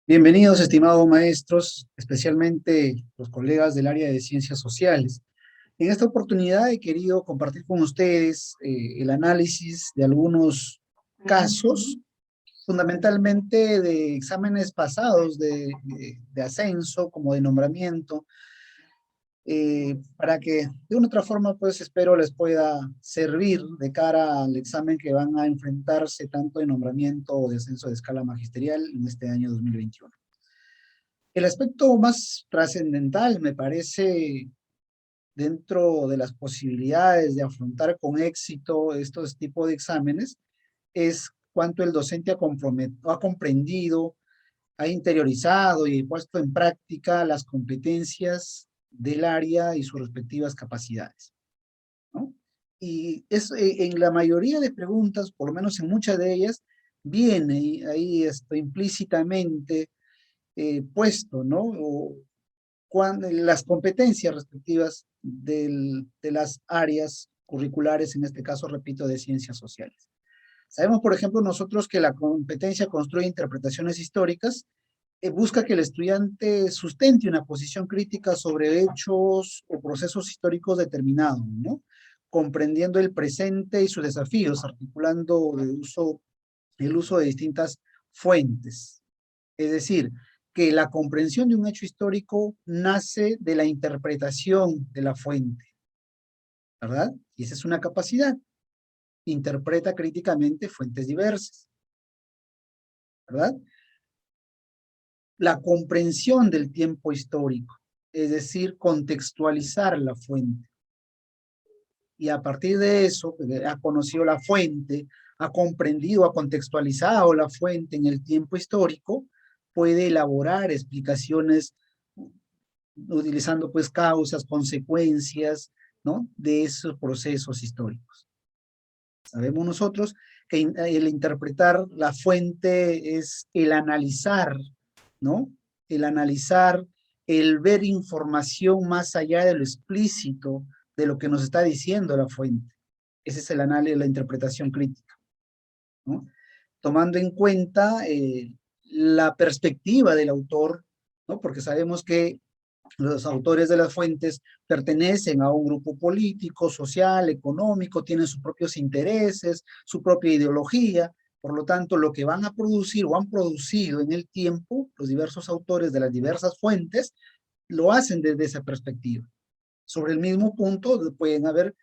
Bienvenidos, estimados maestros, especialmente los colegas del área de ciencias sociales. En esta oportunidad he querido compartir con ustedes el análisis de algunos casos, fundamentalmente de exámenes pasados de ascenso, como de nombramiento, para que de una otra forma, pues espero les pueda servir de cara al examen que van a enfrentarse tanto de nombramiento o de ascenso de escala magisterial en este año 2021. El aspecto más trascendental, me parece, dentro de las posibilidades de afrontar con éxito estos tipos de exámenes, es cuánto el docente ha comprendido, ha interiorizado y puesto en práctica las competencias del área y sus respectivas capacidades, ¿no? Y en la mayoría de preguntas, por lo menos en muchas de ellas, viene ahí implícitamente puesto, ¿no? Las competencias respectivas de las áreas curriculares, en este caso, repito, de ciencias sociales. Sabemos, por ejemplo, nosotros que la competencia construye interpretaciones históricas, busca que el estudiante sustente una posición crítica sobre hechos o procesos históricos determinados, ¿no? Comprendiendo el presente y sus desafíos, articulando el uso de distintas fuentes. Es decir, que la comprensión de un hecho histórico nace de la interpretación de la fuente, ¿verdad? Y esa es una capacidad. Interpreta críticamente fuentes diversas, ¿verdad? La comprensión del tiempo histórico, es decir, contextualizar la fuente. Y a partir de eso, ha conocido la fuente, ha comprendido, ha contextualizado la fuente en el tiempo histórico, puede elaborar explicaciones utilizando pues causas, consecuencias, ¿no? De esos procesos históricos. Sabemos nosotros que el interpretar la fuente es el analizar, ¿no? El analizar, el ver información más allá de lo explícito, de lo que nos está diciendo la fuente. Ese es el análisis, la interpretación crítica, ¿no? Tomando en cuenta la perspectiva del autor, ¿no? Porque sabemos que los autores de las fuentes pertenecen a un grupo político, social, económico, tienen sus propios intereses, su propia ideología. Por lo tanto, lo que van a producir o han producido en el tiempo, los diversos autores de las diversas fuentes, lo hacen desde esa perspectiva. Sobre el mismo punto, pueden haber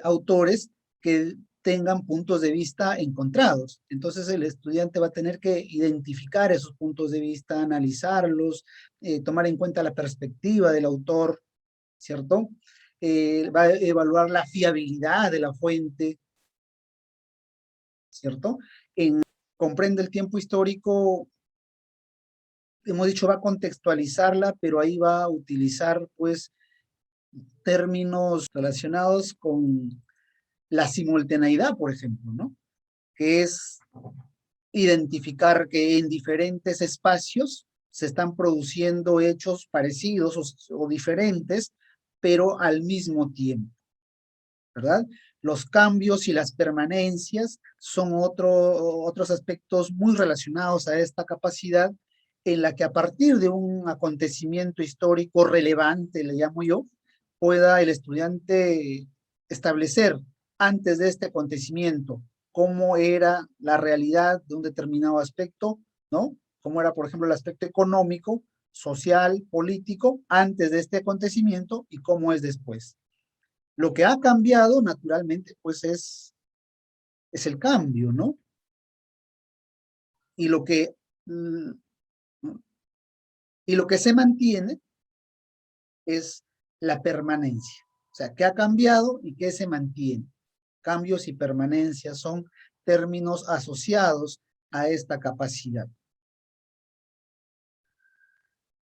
autores que tengan puntos de vista encontrados. Entonces el estudiante va a tener que identificar esos puntos de vista, analizarlos, tomar en cuenta la perspectiva del autor, ¿cierto? Va a evaluar la fiabilidad de la fuente, ¿cierto? Comprende el tiempo histórico, hemos dicho, va a contextualizarla, pero ahí va a utilizar, pues, términos relacionados con la simultaneidad, por ejemplo, ¿no? Que es identificar que en diferentes espacios se están produciendo hechos parecidos o diferentes, pero al mismo tiempo, ¿verdad? Los cambios y las permanencias son otros aspectos muy relacionados a esta capacidad en la que a partir de un acontecimiento histórico relevante, le llamo yo, pueda el estudiante establecer antes de este acontecimiento cómo era la realidad de un determinado aspecto, ¿no? Cómo era, por ejemplo, el aspecto económico, social, político, antes de este acontecimiento y cómo es después. Lo que ha cambiado, naturalmente, pues es el cambio, ¿no? Y lo que, mm, y lo que se mantiene es la permanencia. O sea, ¿qué ha cambiado y qué se mantiene? Cambios y permanencias son términos asociados a esta capacidad.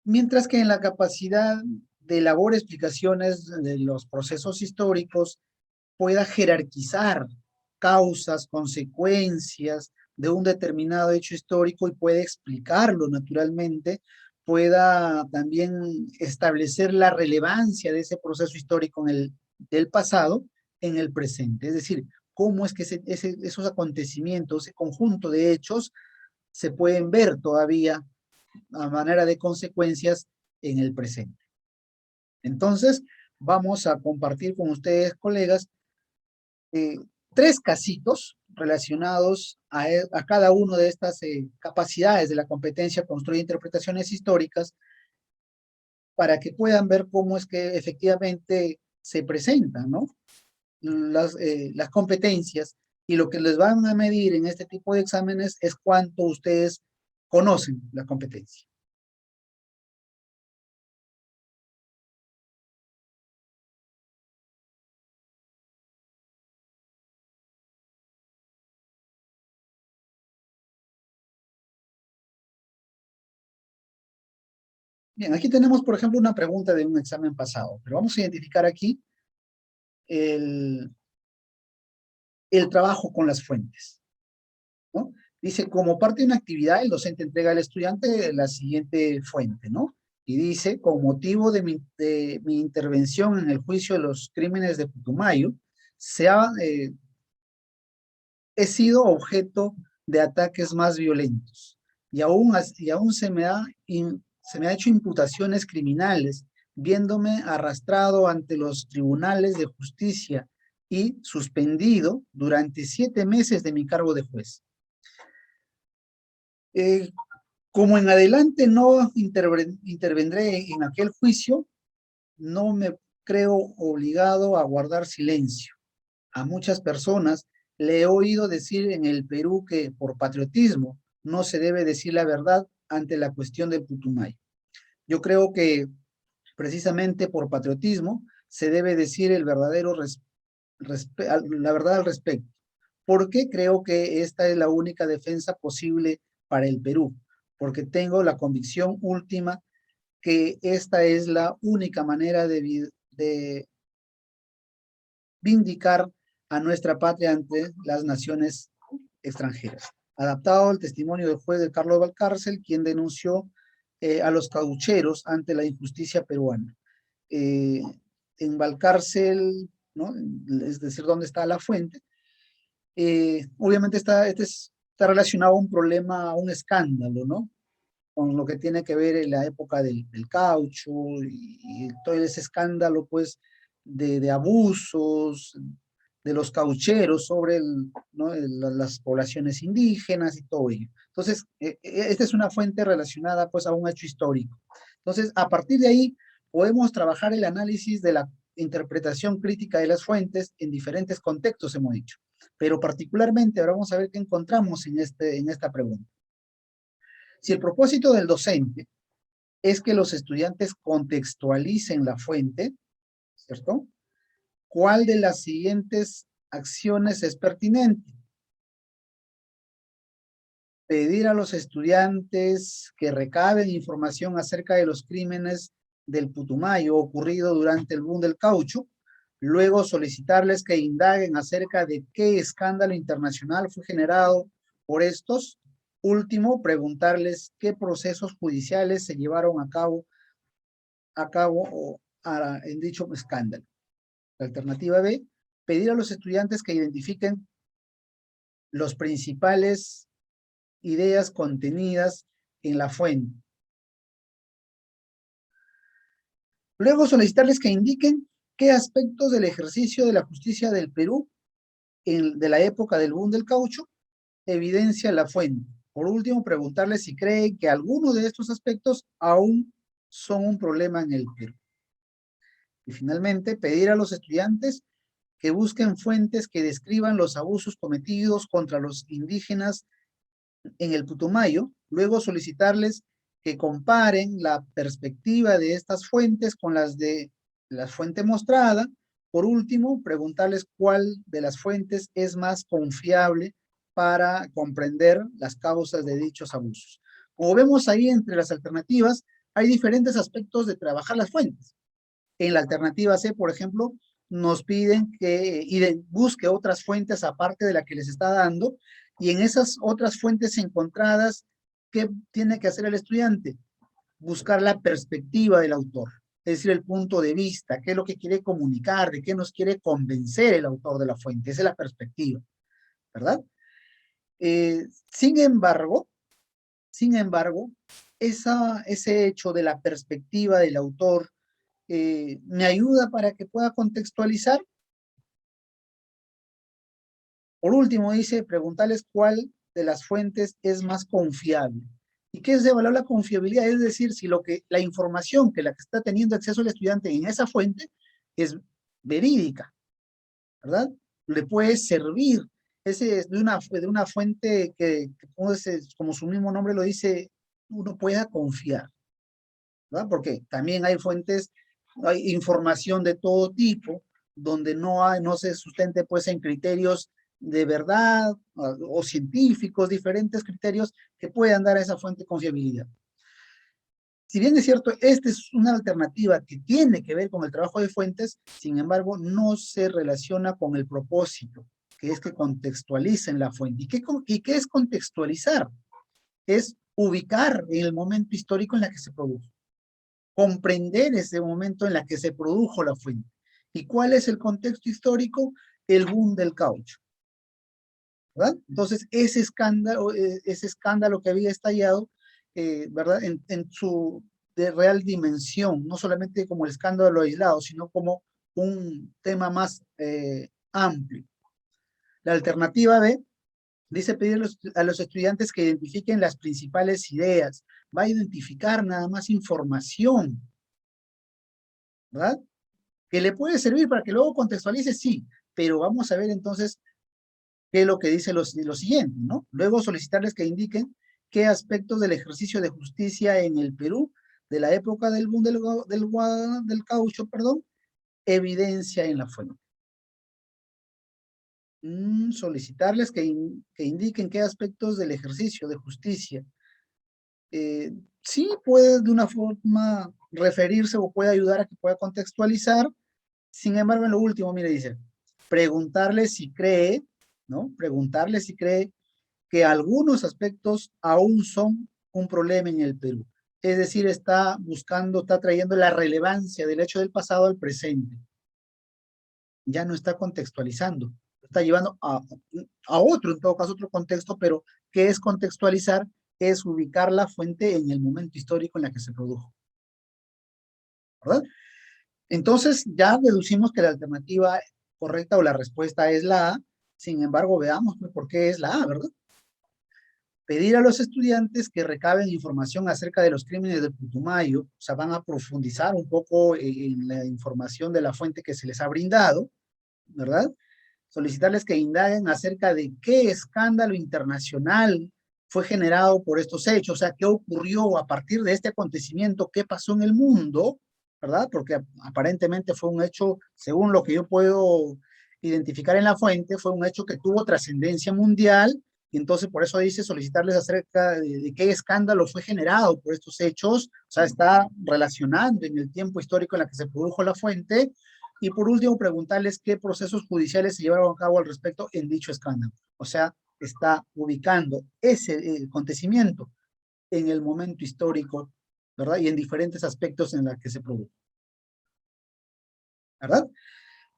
Mientras que en la capacidad de elaborar explicaciones de los procesos históricos, pueda jerarquizar causas, consecuencias de un determinado hecho histórico y puede explicarlo naturalmente, pueda también establecer la relevancia de ese proceso histórico del pasado en el presente. Es decir, cómo es que esos acontecimientos, ese conjunto de hechos, se pueden ver todavía a manera de consecuencias en el presente. Entonces, vamos a compartir con ustedes, colegas, tres casitos relacionados a cada una de estas capacidades de la competencia construir interpretaciones históricas para que puedan ver cómo es que efectivamente se presentan, ¿no? Las competencias, y lo que les van a medir en este tipo de exámenes es cuánto ustedes conocen la competencia. Bien, aquí tenemos, por ejemplo, una pregunta de un examen pasado, pero vamos a identificar aquí el, el trabajo con las fuentes, ¿no? Dice, como parte de una actividad, el docente entrega al estudiante la siguiente fuente, ¿no? Y dice, con motivo de mi intervención en el juicio de los crímenes de Putumayo, he sido objeto de ataques más violentos y aún se me ha hecho imputaciones criminales, viéndome arrastrado ante los tribunales de justicia y suspendido durante 7 meses de mi cargo de juez. Eh, Como en adelante no intervendré en aquel juicio, no me creo obligado a guardar silencio. A muchas personas le he oído decir en el Perú que por patriotismo no se debe decir la verdad ante la cuestión del Putumayo. Yo creo que precisamente por patriotismo se debe decir la verdad al respecto, porque creo que esta es la única defensa posible para el Perú, porque tengo la convicción última que esta es la única manera de vindicar a nuestra patria ante las naciones extranjeras. Adaptado al testimonio del juez de Carlos Valcárcel, quien denunció a los caucheros ante la injusticia peruana. Eh, en Valcárcel, ¿no? Es decir, ¿dónde está la fuente? Obviamente está relacionado a un problema, a un escándalo, ¿no? Con lo que tiene que ver en la época del caucho y todo ese escándalo, pues, de abusos de los caucheros sobre ¿no? Las poblaciones indígenas y todo ello. Entonces, esta es una fuente relacionada, pues, a un hecho histórico. Entonces, a partir de ahí, podemos trabajar el análisis de la interpretación crítica de las fuentes en diferentes contextos, hemos dicho. Pero particularmente, ahora vamos a ver qué encontramos en esta pregunta. Si el propósito del docente es que los estudiantes contextualicen la fuente, ¿cierto? ¿Cuál de las siguientes acciones es pertinente? Pedir a los estudiantes que recaben información acerca de los crímenes del Putumayo ocurrido durante el boom del caucho, luego solicitarles que indaguen acerca de qué escándalo internacional fue generado por estos. Último, preguntarles qué procesos judiciales se llevaron a cabo en dicho escándalo. La alternativa B, pedir a los estudiantes que identifiquen los principales ideas contenidas en la fuente. Luego solicitarles que indiquen qué aspectos del ejercicio de la justicia del Perú de la época del boom del caucho evidencia la fuente. Por último, preguntarles si creen que alguno de estos aspectos aún son un problema en el Perú. Y finalmente, pedir a los estudiantes que busquen fuentes que describan los abusos cometidos contra los indígenas en el Putumayo, luego solicitarles que comparen la perspectiva de estas fuentes con las de la fuente mostrada. Por último, preguntarles cuál de las fuentes es más confiable para comprender las causas de dichos abusos. Como vemos ahí entre las alternativas, hay diferentes aspectos de trabajar las fuentes. En la alternativa C, por ejemplo, nos piden que busque otras fuentes aparte de la que les está dando, y en esas otras fuentes encontradas, ¿qué tiene que hacer el estudiante? Buscar la perspectiva del autor, es decir, el punto de vista, qué es lo que quiere comunicar, de qué nos quiere convencer el autor de la fuente, esa es la perspectiva, ¿verdad? Sin embargo, ese hecho de la perspectiva del autor me ayuda para que pueda contextualizar. Por último, dice, preguntarles cuál de las fuentes es más confiable. ¿Y qué es evaluar la confiabilidad? Es decir, si la información que está teniendo acceso el estudiante en esa fuente es verídica, ¿verdad? Le puede servir. Ese es de una fuente como su mismo nombre lo dice, uno pueda confiar, ¿verdad? Porque también hay fuentes, hay información de todo tipo, donde no se sustente pues en criterios de verdad o científicos, diferentes criterios que puedan dar a esa fuente confiabilidad. Si bien es cierto, esta es una alternativa que tiene que ver con el trabajo de fuentes, sin embargo, no se relaciona con el propósito, que es que contextualicen la fuente. ¿Y qué es contextualizar? Es ubicar en el momento histórico en el que se produjo, comprender ese momento en el que se produjo la fuente. ¿Y cuál es el contexto histórico? El boom del caucho, ¿verdad? Entonces, ese escándalo que había estallado, ¿verdad? En su de real dimensión, no solamente como el escándalo aislado, sino como un tema más amplio. La alternativa B dice pedir a los estudiantes que identifiquen las principales ideas. Va a identificar nada más información, ¿verdad? Que le puede servir para que luego contextualice, sí, pero vamos a ver entonces qué es lo que dice lo siguiente, ¿no? Luego solicitarles que indiquen qué aspectos del ejercicio de justicia en el Perú, de la época del boom del caucho, perdón, evidencia en la fuente. Solicitarles que indiquen qué aspectos del ejercicio de justicia. Sí puede de una forma referirse o puede ayudar a que pueda contextualizar. Sin embargo, en lo último, mire, dice, preguntarle si cree, ¿no? Preguntarle si cree que algunos aspectos aún son un problema en el Perú. Es decir, está trayendo la relevancia del hecho del pasado al presente. Ya no está contextualizando, está llevando a otro, en todo caso, otro contexto, pero ¿qué es contextualizar? Es ubicar la fuente en el momento histórico en la que se produjo, ¿verdad? Entonces, ya deducimos que la alternativa correcta o la respuesta es la A. Sin embargo, veamos por qué es la A, ¿verdad? Pedir a los estudiantes que recaben información acerca de los crímenes de Putumayo, o sea, van a profundizar un poco en la información de la fuente que se les ha brindado, ¿verdad? Solicitarles que indaguen acerca de qué escándalo internacional fue generado por estos hechos, o sea, qué ocurrió a partir de este acontecimiento, qué pasó en el mundo, ¿verdad? Porque aparentemente fue un hecho, según lo que yo puedo identificar en la fuente, fue un hecho que tuvo trascendencia mundial, y entonces por eso dice solicitarles acerca de qué escándalo fue generado por estos hechos, o sea, está relacionando en el tiempo histórico en el que se produjo la fuente, y por último, preguntarles qué procesos judiciales se llevaron a cabo al respecto en dicho escándalo. O sea, está ubicando ese acontecimiento en el momento histórico, ¿verdad? Y en diferentes aspectos en los que se produjo, ¿verdad?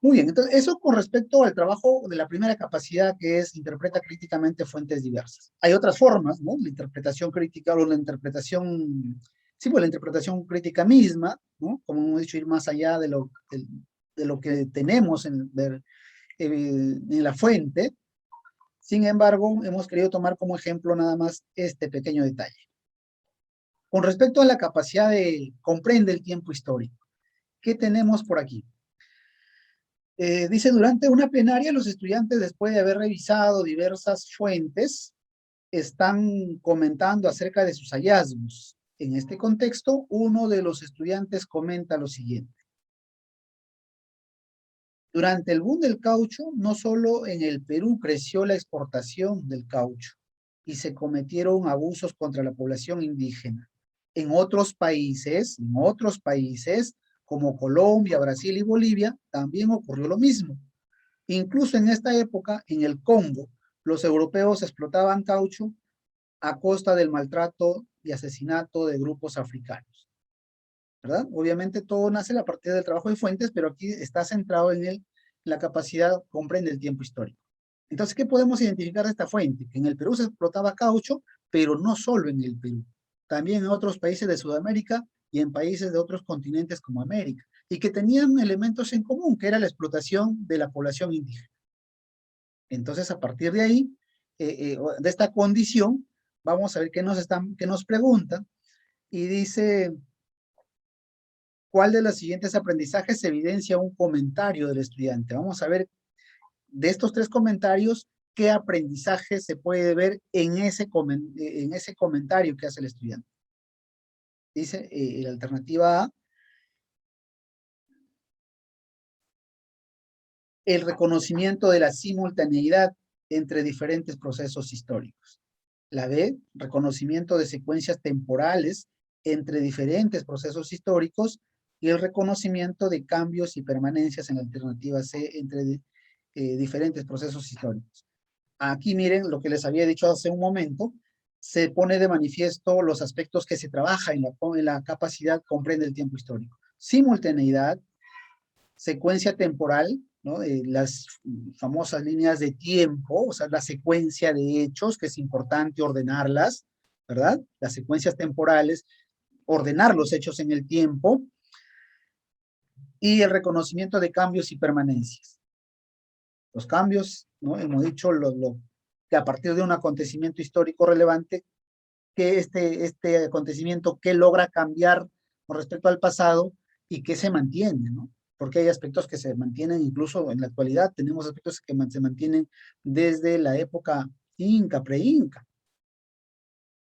Muy bien, entonces eso con respecto al trabajo de la primera capacidad que es interpreta críticamente fuentes diversas. Hay otras formas, ¿no? La interpretación crítica o la interpretación, sí, pues la interpretación crítica misma, ¿no? Como hemos dicho, ir más allá de lo que tenemos en la fuente. Sin embargo, hemos querido tomar como ejemplo nada más este pequeño detalle. Con respecto a la capacidad de comprende el tiempo histórico, ¿qué tenemos por aquí? Dice, durante una plenaria, los estudiantes, después de haber revisado diversas fuentes, están comentando acerca de sus hallazgos. En este contexto, uno de los estudiantes comenta lo siguiente. Durante el boom del caucho, no solo en el Perú creció la exportación del caucho y se cometieron abusos contra la población indígena. En otros países como Colombia, Brasil y Bolivia, también ocurrió lo mismo. Incluso en esta época, en el Congo, los europeos explotaban caucho a costa del maltrato y asesinato de grupos africanos, ¿verdad? Obviamente todo nace a partir del trabajo de fuentes, pero aquí está centrado en la capacidad, comprende el tiempo histórico. Entonces, ¿qué podemos identificar de esta fuente? Que en el Perú se explotaba caucho, pero no solo en el Perú. también en otros países de Sudamérica y en países de otros continentes como América, y que tenían elementos en común, que era la explotación de la población indígena. Entonces, a partir de ahí, de esta condición, vamos a ver qué nos preguntan, y dice, ¿cuál de los siguientes aprendizajes evidencia un comentario del estudiante? Vamos a ver de estos tres comentarios, ¿qué aprendizaje se puede ver en ese comentario que hace el estudiante? Dice, la alternativa A, el reconocimiento de la simultaneidad entre diferentes procesos históricos. La B, reconocimiento de secuencias temporales entre diferentes procesos históricos, y el reconocimiento de cambios y permanencias en la alternativa C entre diferentes procesos históricos. Aquí miren lo que les había dicho hace un momento, se pone de manifiesto los aspectos que se trabaja en la capacidad comprende el tiempo histórico. Simultaneidad, secuencia temporal, ¿no? Las famosas líneas de tiempo, o sea, la secuencia de hechos, que es importante ordenarlas, ¿verdad? Las secuencias temporales, ordenar los hechos en el tiempo, y el reconocimiento de cambios y permanencias. Los cambios, ¿no? Hemos dicho que a partir de un acontecimiento histórico relevante, que este acontecimiento que logra cambiar con respecto al pasado y que se mantiene, ¿no? Porque hay aspectos que se mantienen incluso en la actualidad, tenemos aspectos que se mantienen desde la época inca, pre-inca,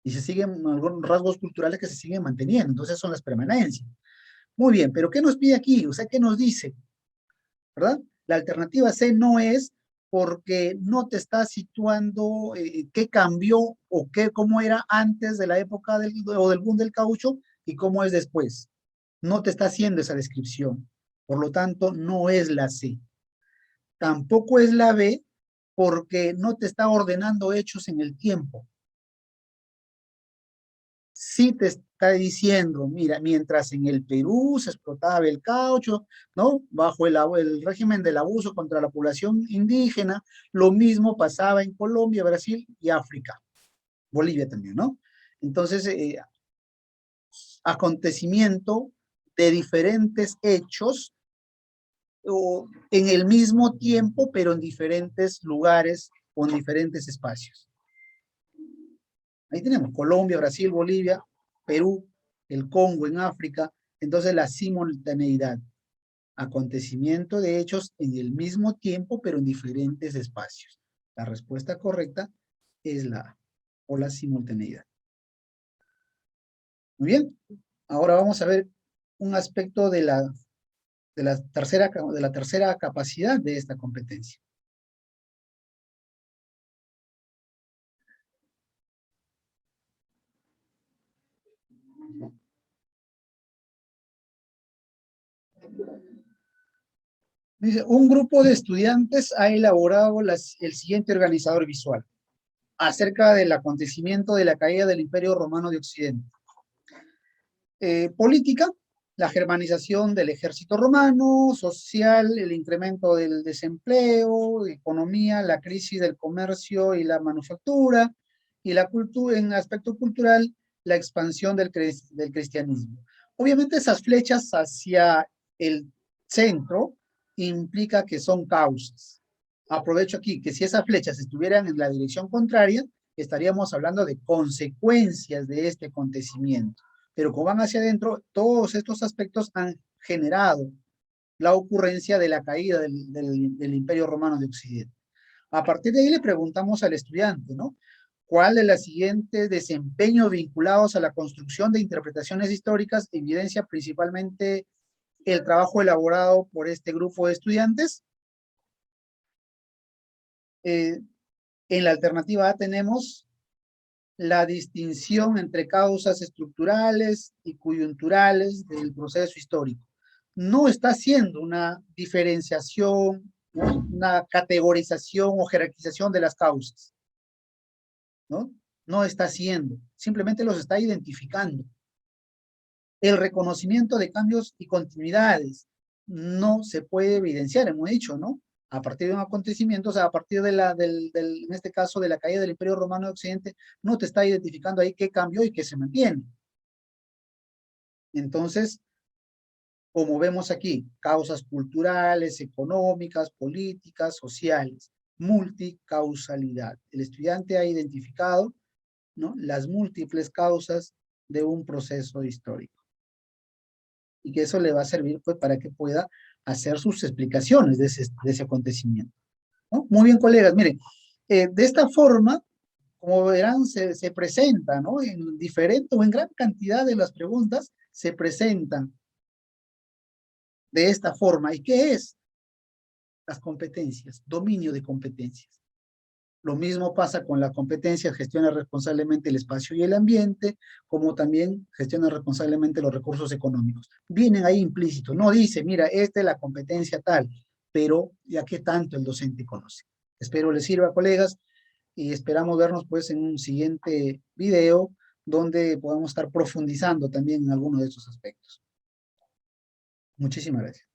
y se siguen algunos rasgos culturales que se siguen manteniendo, entonces son las permanencias. Muy bien, pero ¿qué nos pide aquí? O sea, ¿qué nos dice? ¿Verdad? La alternativa C no es porque no te está situando qué cambió o cómo era antes de la época del boom del caucho y cómo es después. No te está haciendo esa descripción. Por lo tanto, no es la C. Tampoco es la B porque no te está ordenando hechos en el tiempo. Sí te está diciendo, mira, mientras en el Perú se explotaba el caucho, ¿no? Bajo el régimen del abuso contra la población indígena, lo mismo pasaba en Colombia, Brasil y África, Bolivia también, ¿no? Entonces, acontecimiento de diferentes hechos o en el mismo tiempo, pero en diferentes lugares o en diferentes espacios. Ahí tenemos Colombia, Brasil, Bolivia, Perú, el Congo en África. Entonces la simultaneidad, acontecimiento de hechos en el mismo tiempo, pero en diferentes espacios. La respuesta correcta es la A, o la simultaneidad. Muy bien, ahora vamos a ver un aspecto de la tercera capacidad de esta competencia. Dice, un grupo de estudiantes ha elaborado el siguiente organizador visual acerca del acontecimiento de la caída del Imperio Romano de Occidente. Política, la germanización del ejército romano; social, el incremento del desempleo; economía, la crisis del comercio y la manufactura; y la cultura, en aspecto cultural, la expansión del cristianismo. Obviamente esas flechas hacia el centro implica que son causas. Aprovecho aquí que si esas flechas estuvieran en la dirección contraria, estaríamos hablando de consecuencias de este acontecimiento. Pero como van hacia adentro, todos estos aspectos han generado la ocurrencia de la caída del Imperio Romano de Occidente. A partir de ahí le preguntamos al estudiante, ¿no? ¿Cuál de los siguientes desempeños vinculados a la construcción de interpretaciones históricas evidencia principalmente el trabajo elaborado por este grupo de estudiantes? En la alternativa A tenemos la distinción entre causas estructurales y coyunturales del proceso histórico. No está haciendo una diferenciación, ¿no? Una categorización o jerarquización de las causas, ¿no? No está haciendo, simplemente los está identificando. El reconocimiento de cambios y continuidades no se puede evidenciar, hemos dicho, ¿no? a partir de un acontecimiento, o sea, a partir de en este caso, de la caída del Imperio Romano de Occidente, no te está identificando ahí qué cambió y qué se mantiene. Entonces, como vemos aquí, causas culturales, económicas, políticas, sociales, multicausalidad. El estudiante ha identificado, ¿no?, las múltiples causas de un proceso histórico. Y que eso le va a servir, pues, para que pueda hacer sus explicaciones de ese acontecimiento, ¿no? Muy bien, colegas, miren, de esta forma, como verán, se presenta, ¿no?, en diferente o en gran cantidad de las preguntas, se presentan de esta forma. ¿Y qué es? Las competencias, dominio de competencias. Lo mismo pasa con la competencia, gestiona responsablemente el espacio y el ambiente, como también gestiona responsablemente los recursos económicos. Vienen ahí implícitos, no dice, mira, esta es la competencia tal, pero ya que tanto el docente conoce. Espero les sirva, colegas, y esperamos vernos pues en un siguiente video donde podamos estar profundizando también en algunos de estos aspectos. Muchísimas gracias.